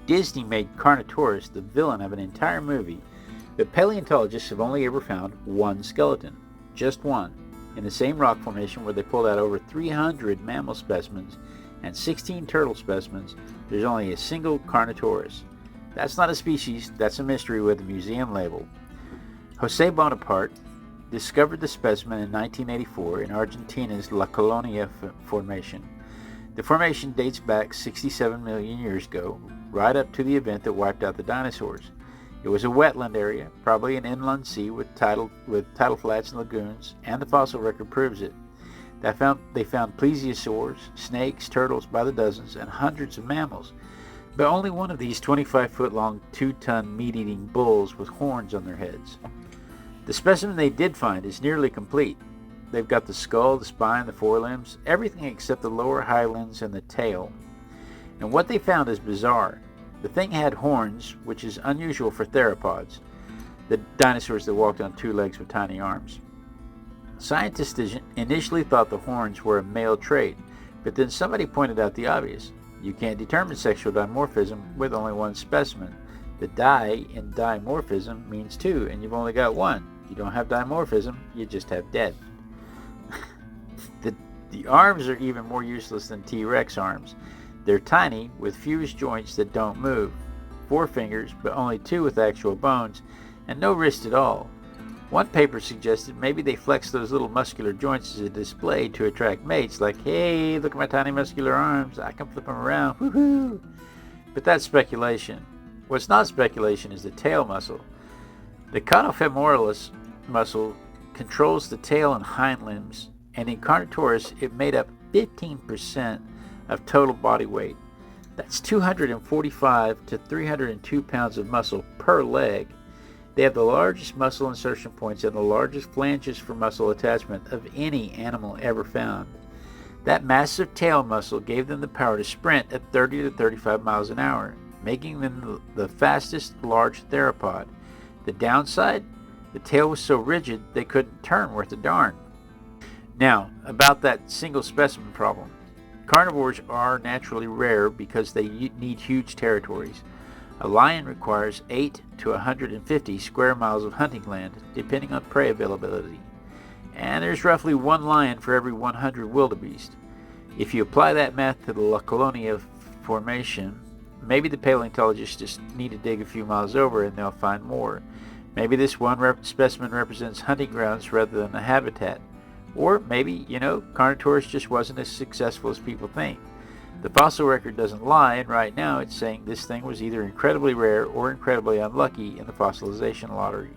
Disney made Carnotaurus the villain of an entire movie, but paleontologists have only ever found one skeleton, just one, in the same rock formation where they pulled out over 300 mammal specimens and 16 turtle specimens. There's only a single Carnotaurus. That's not a species, that's a mystery with a museum label. Jose Bonaparte discovered the specimen in 1984 in Argentina's La Colonia Formation. The formation dates back 67 million years ago, right up to the event that wiped out the dinosaurs. It was a wetland area, probably an inland sea with tidal flats and lagoons, and the fossil record proves it. They found plesiosaurs, snakes, turtles by the dozens, and hundreds of mammals. But only one of these 25-foot-long, 2-ton meat-eating bulls with horns on their heads. The specimen they did find is nearly complete. They've got the skull, the spine, the forelimbs, everything except the lower hindlimbs and the tail. And what they found is bizarre. The thing had horns, which is unusual for theropods, the dinosaurs that walked on two legs with tiny arms. Scientists initially thought the horns were a male trait, but then somebody pointed out the obvious. You can't determine sexual dimorphism with only one specimen. The di in dimorphism means two, and you've only got one. You don't have dimorphism, you just have dead. The arms are even more useless than T-Rex arms. They're tiny, with fused joints that don't move. 4 fingers, but only 2 with actual bones, and no wrist at all. One paper suggested maybe they flex those little muscular joints as a display to attract mates, like, hey, look at my tiny muscular arms, I can flip them around, woohoo! But that's speculation. What's not speculation is the tail muscle. The conofemoralis muscle controls the tail and hind limbs, and in Carnotaurus it made up 15% of total body weight. That's 245 to 302 pounds of muscle per leg. They have the largest muscle insertion points and the largest flanges for muscle attachment of any animal ever found. That massive tail muscle gave them the power to sprint at 30 to 35 miles an hour, making them the fastest large theropod. The downside? The tail was so rigid they couldn't turn worth a darn. Now, about that single specimen problem. Carnivores are naturally rare because they need huge territories. A lion requires 8 to 150 square miles of hunting land, depending on prey availability. And there's roughly 1 lion for every 100 wildebeest. If you apply that math to the La Colonia Formation, maybe the paleontologists just need to dig a few miles over and they'll find more. Maybe this one specimen represents hunting grounds rather than a habitat. Or maybe, Carnotaurus just wasn't as successful as people think. The fossil record doesn't lie, and right now it's saying this thing was either incredibly rare or incredibly unlucky in the fossilization lottery.